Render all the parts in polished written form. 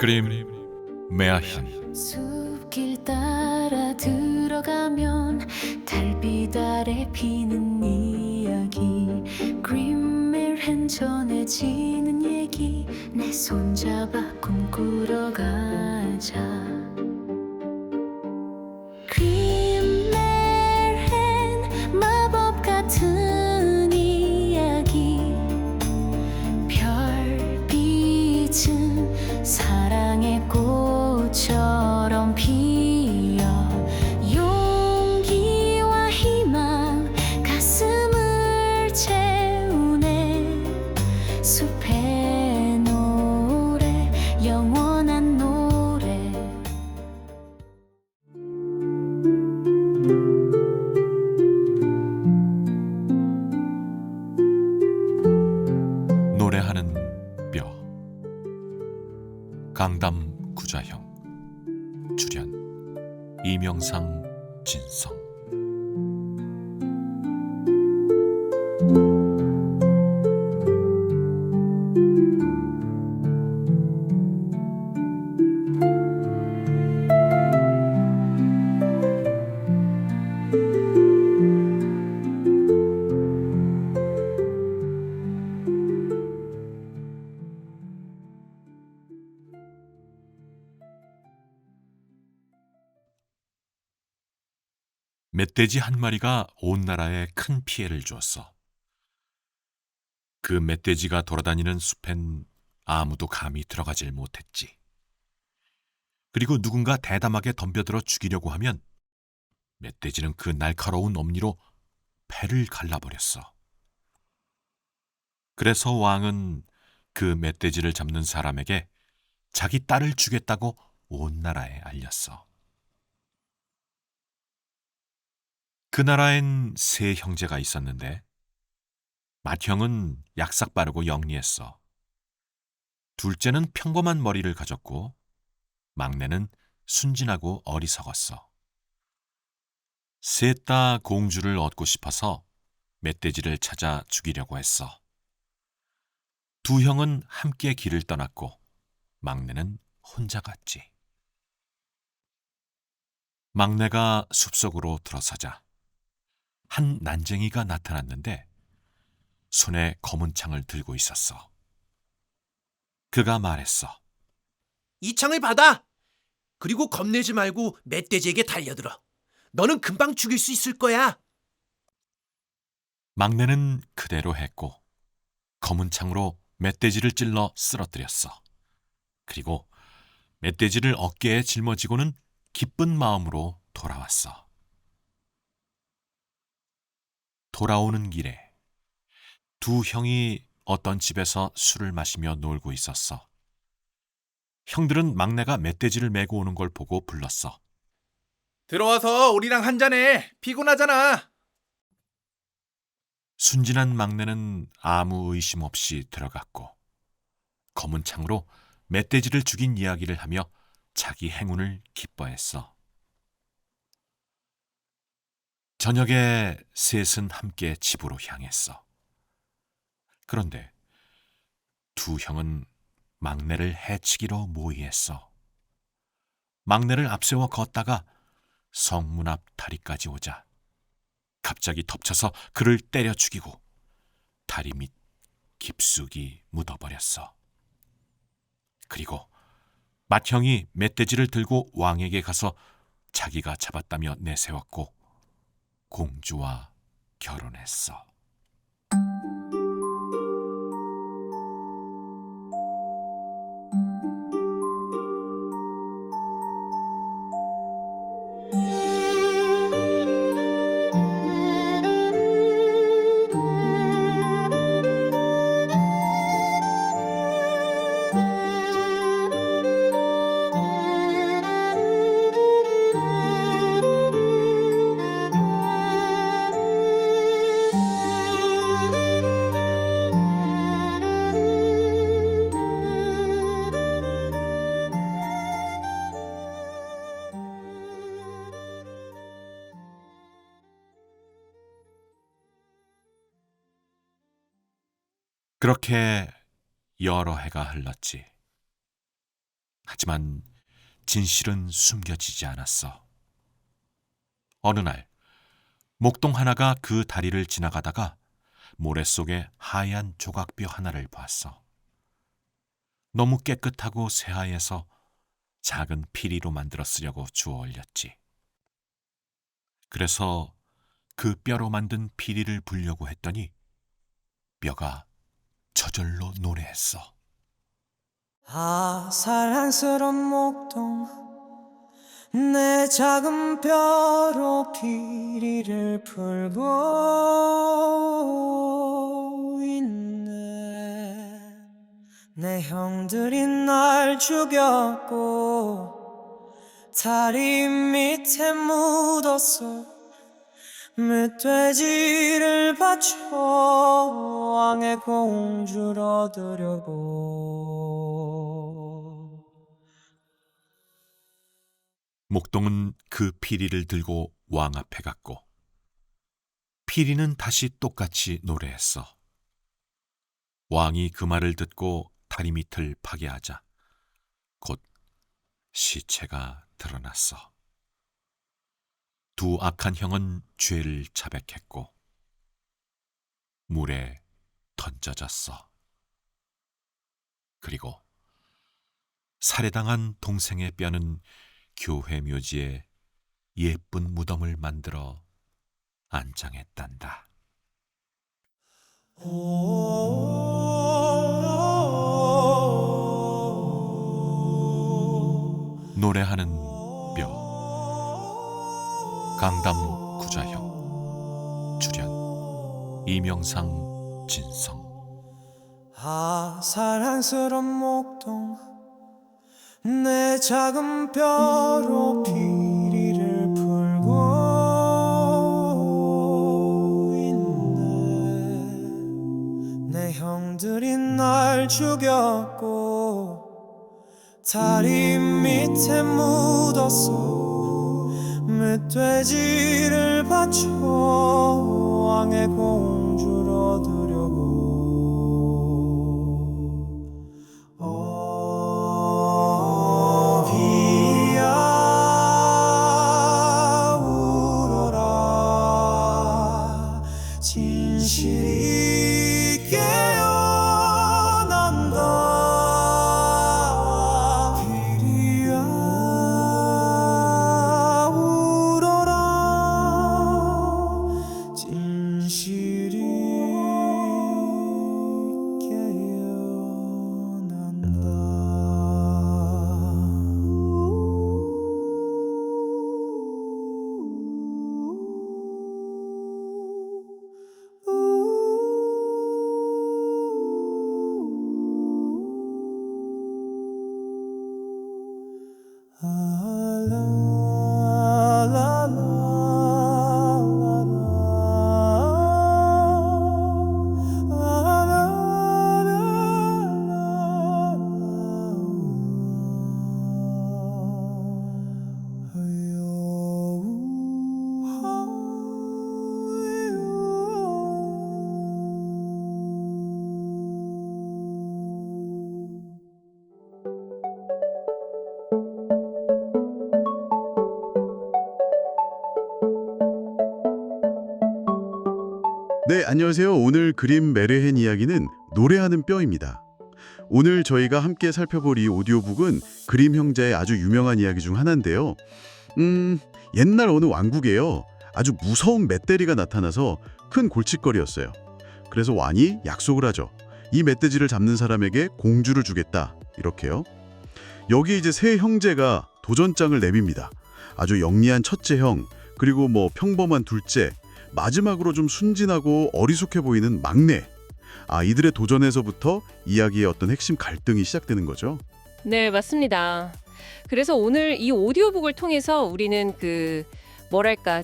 그림 메아힌. 숲길 따라 들어가면 달빛 아래 피는 이야기, 그린멜한 전해지는 얘기, 내 손잡아 꿈꾸러 가자. 그린멜한 마법 같은 이야기, 별빛은 사랑의 꽃처럼 피어 용기와 희망 가슴을 채우네. 숲의 노래, 영원한 노래. 노래하는 뼈. 강담 구자형. 출연 이명상, 진성. 멧돼지 한 마리가 온 나라에 큰 피해를 주었어. 그 멧돼지가 돌아다니는 숲엔 아무도 감히 들어가질 못했지. 그리고 누군가 대담하게 덤벼들어 죽이려고 하면 멧돼지는 그 날카로운 엄니로 배를 갈라버렸어. 그래서 왕은 그 멧돼지를 잡는 사람에게 자기 딸을 주겠다고 온 나라에 알렸어. 그 나라엔 세 형제가 있었는데 맏형은 약삭 빠르고 영리했어. 둘째는 평범한 머리를 가졌고 막내는 순진하고 어리석었어. 셋 다 공주를 얻고 싶어서 멧돼지를 찾아 죽이려고 했어. 두 형은 함께 길을 떠났고 막내는 혼자 갔지. 막내가 숲속으로 들어서자 한 난쟁이가 나타났는데 손에 검은 창을 들고 있었어. 그가 말했어. 이 창을 받아! 그리고 겁내지 말고 멧돼지에게 달려들어. 너는 금방 죽일 수 있을 거야. 막내는 그대로 했고 검은 창으로 멧돼지를 찔러 쓰러뜨렸어. 그리고 멧돼지를 어깨에 짊어지고는 기쁜 마음으로 돌아왔어. 돌아오는 길에 두 형이 어떤 집에서 술을 마시며 놀고 있었어. 형들은 막내가 멧돼지를 메고 오는 걸 보고 불렀어. 들어와서 우리랑 한잔해. 피곤하잖아. 순진한 막내는 아무 의심 없이 들어갔고 검은 창으로 멧돼지를 죽인 이야기를 하며 자기 행운을 기뻐했어. 저녁에 셋은 함께 집으로 향했어. 그런데 두 형은 막내를 해치기로 모의했어. 막내를 앞세워 걷다가 성문 앞 다리까지 오자 갑자기 덮쳐서 그를 때려 죽이고 다리 밑 깊숙이 묻어버렸어. 그리고 맏형이 멧돼지를 들고 왕에게 가서 자기가 잡았다며 내세웠고 공주와 결혼했어. 그렇게 여러 해가 흘렀지. 하지만 진실은 숨겨지지 않았어. 어느 날 목동 하나가 그 다리를 지나가다가 모래 속에 하얀 조각뼈 하나를 봤어. 너무 깨끗하고 새하얘서 작은 피리로 만들어 쓰려고 주워 올렸지. 그래서 그 뼈로 만든 피리를 불려고 했더니 뼈가 저절로 노래했어. 아, 사랑스런 목동, 내 작은 뼈로 피리를 풀고 있네. 내 형들이 날 죽였고 다리 밑에 묻었어. 멧돼지를 바쳐 왕의 공주를 얻으려고. 목동은 그 피리를 들고 왕 앞에 갔고 피리는 다시 똑같이 노래했어. 왕이 그 말을 듣고 다리 밑을 파괴하자 곧 시체가 드러났어. 두 악한 형은 죄를 자백했고 물에 던져졌어. 그리고 살해당한 동생의 뼈는 교회 묘지에 예쁜 무덤을 만들어 안장했단다. 노래하는 뼈. 강담 구자형. 출연 이명상, 진성. 아, 사랑스런 목동, 내 작은 뼈로 피리를 풀고 있네. 내 형들이 날 죽였고 다리 밑에 묻었어. 멧돼지를 바쳐 왕의 공주를 얻으려고. 비야 울어라. 진실이 깨어난다. 비야 울어라. 진실이 네, 안녕하세요. 오늘 그림 메르헨 이야기는 노래하는 뼈입니다. 오늘 저희가 함께 살펴볼 이 오디오북은 그림 형제의 아주 유명한 이야기 중 하나인데요. 옛날 어느 왕국에요. 아주 무서운 멧돼지가 나타나서 큰 골칫거리였어요. 그래서 왕이 약속을 하죠. 이 멧돼지를 잡는 사람에게 공주를 주겠다. 이렇게요. 여기 이제 세 형제가 도전장을 내밉니다. 아주 영리한 첫째 형, 그리고 평범한 둘째, 마지막으로 좀 순진하고 어리숙해 보이는 막내. 이들의 도전에서부터 이야기의 어떤 핵심 갈등이 시작되는 거죠. 네, 맞습니다. 그래서 오늘 이 오디오북을 통해서 우리는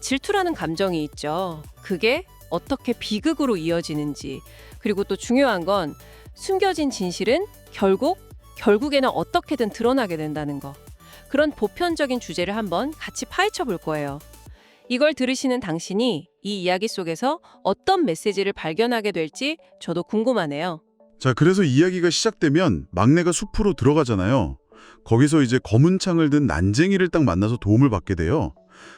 질투라는 감정이 있죠. 그게 어떻게 비극으로 이어지는지, 그리고 또 중요한 건 숨겨진 진실은 결국에는 어떻게든 드러나게 된다는 거. 그런 보편적인 주제를 한번 같이 파헤쳐 볼 거예요. 이걸 들으시는 당신이 이 이야기 속에서 어떤 메시지를 발견하게 될지 저도 궁금하네요. 자, 그래서 이야기가 시작되면 막내가 숲으로 들어가잖아요. 거기서 이제 검은 창을 든 난쟁이를 딱 만나서 도움을 받게 돼요.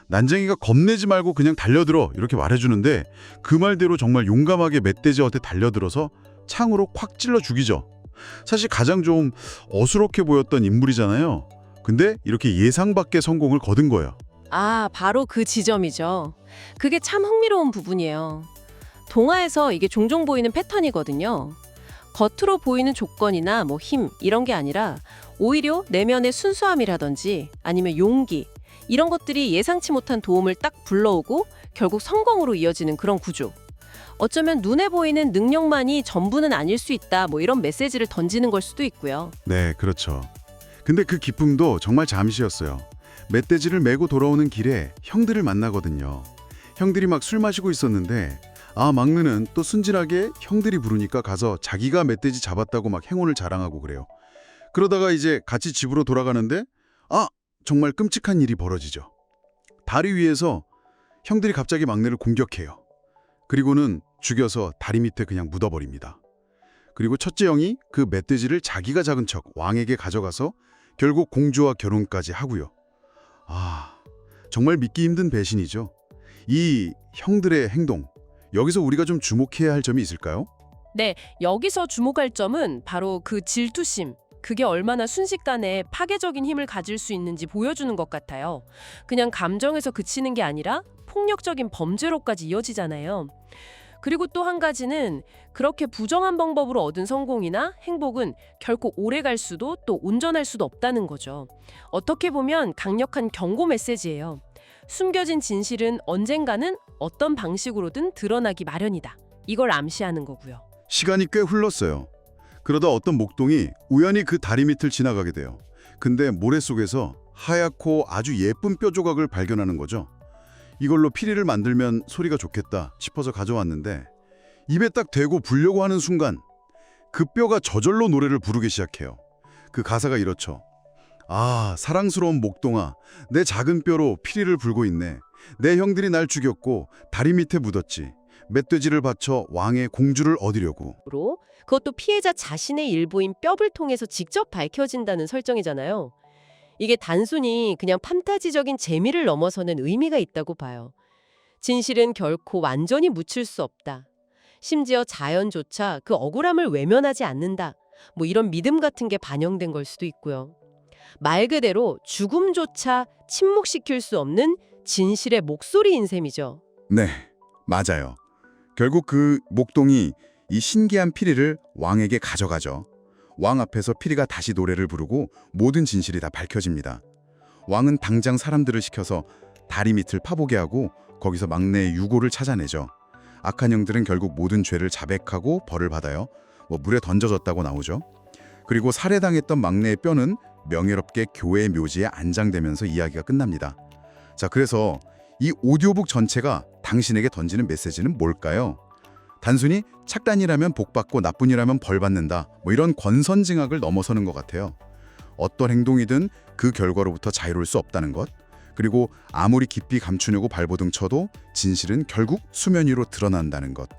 난쟁이가 겁내지 말고 그냥 달려들어 이렇게 말해주는데 그 말대로 정말 용감하게 멧돼지한테 달려들어서 창으로 콱 찔러 죽이죠. 사실 가장 좀 어수룩해 보였던 인물이잖아요. 근데 이렇게 예상 밖의 성공을 거둔 거예요. 아, 바로 그 지점이죠. 그게 참 흥미로운 부분이에요. 동화에서 이게 종종 보이는 패턴이거든요. 겉으로 보이는 조건이나 뭐 힘 이런 게 아니라 오히려 내면의 순수함이라든지 아니면 용기 이런 것들이 예상치 못한 도움을 딱 불러오고 결국 성공으로 이어지는 그런 구조. 어쩌면 눈에 보이는 능력만이 전부는 아닐 수 있다 뭐 이런 메시지를 던지는 걸 수도 있고요. 네, 그렇죠. 근데 그 기쁨도 정말 잠시였어요. 멧돼지를 메고 돌아오는 길에 형들을 만나거든요. 형들이 막 술 마시고 있었는데 막내는 또 순진하게 형들이 부르니까 가서 자기가 멧돼지 잡았다고 막 행운을 자랑하고 그래요. 그러다가 이제 같이 집으로 돌아가는데 정말 끔찍한 일이 벌어지죠. 다리 위에서 형들이 갑자기 막내를 공격해요. 그리고는 죽여서 다리 밑에 그냥 묻어버립니다. 그리고 첫째 형이 그 멧돼지를 자기가 잡은 척 왕에게 가져가서 결국 공주와 결혼까지 하고요. 정말 믿기 힘든 배신이죠. 이 형들의 행동, 여기서 우리가 좀 주목해야 할 점이 있을까요? 네, 여기서 주목할 점은 바로 그 질투심. 그게 얼마나 순식간에 파괴적인 힘을 가질 수 있는지 보여주는 것 같아요. 그냥 감정에서 그치는 게 아니라 폭력적인 범죄로까지 이어지잖아요. 그리고 또 한 가지는 그렇게 부정한 방법으로 얻은 성공이나 행복은 결코 오래 갈 수도 또 온전할 수도 없다는 거죠. 어떻게 보면 강력한 경고 메시지예요. 숨겨진 진실은 언젠가는 어떤 방식으로든 드러나기 마련이다. 이걸 암시하는 거고요. 시간이 꽤 흘렀어요. 그러다 어떤 목동이 우연히 그 다리 밑을 지나가게 돼요. 근데 모래 속에서 하얗고 아주 예쁜 뼈 조각을 발견하는 거죠. 이걸로 피리를 만들면 소리가 좋겠다 싶어서 가져왔는데 입에 딱 대고 불려고 하는 순간 그 뼈가 저절로 노래를 부르기 시작해요. 그 가사가 이렇죠. 사랑스러운 목동아, 내 작은 뼈로 피리를 불고 있네. 내 형들이 날 죽였고 다리 밑에 묻었지. 멧돼지를 바쳐 왕의 공주를 얻으려고. 그것도 피해자 자신의 일부인 뼈를 통해서 직접 밝혀진다는 설정이잖아요. 이게 단순히 그냥 판타지적인 재미를 넘어서는 의미가 있다고 봐요. 진실은 결코 완전히 묻힐 수 없다. 심지어 자연조차 그 억울함을 외면하지 않는다. 뭐 이런 믿음 같은 게 반영된 걸 수도 있고요. 말 그대로 죽음조차 침묵시킬 수 없는 진실의 목소리인 셈이죠. 네, 맞아요. 결국 그 목동이 이 신기한 피리를 왕에게 가져가죠. 왕 앞에서 피리가 다시 노래를 부르고 모든 진실이 다 밝혀집니다. 왕은 당장 사람들을 시켜서 다리 밑을 파보게 하고 거기서 막내의 유고를 찾아내죠. 악한 형들은 결국 모든 죄를 자백하고 벌을 받아요. 물에 던져졌다고 나오죠. 그리고 살해당했던 막내의 뼈는 명예롭게 교회의 묘지에 안장되면서 이야기가 끝납니다. 자, 그래서 이 오디오북 전체가 당신에게 던지는 메시지는 뭘까요? 단순히 착단이라면 복받고 나쁜이라면 벌받는다 이런 권선징악을 넘어서는 것 같아요. 어떤 행동이든 그 결과로부터 자유로울 수 없다는 것, 그리고 아무리 깊이 감추려고 발버둥 쳐도 진실은 결국 수면 위로 드러난다는 것,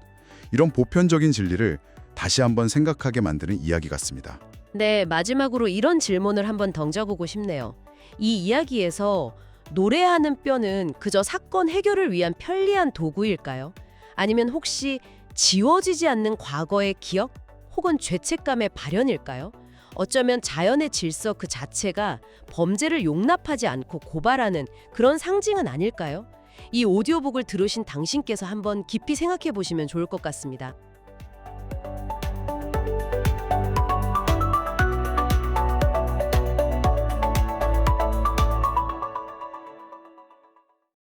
이런 보편적인 진리를 다시 한번 생각하게 만드는 이야기 같습니다. 네, 마지막으로 이런 질문을 한번 던져보고 싶네요. 이 이야기에서 노래하는 뼈는 그저 사건 해결을 위한 편리한 도구일까요? 아니면 혹시 지워지지 않는 과거의 기억 혹은 죄책감의 발현일까요? 어쩌면 자연의 질서 그 자체가 범죄를 용납하지 않고 고발하는 그런 상징은 아닐까요? 이 오디오북을 들으신 당신께서 한번 깊이 생각해 보시면 좋을 것 같습니다.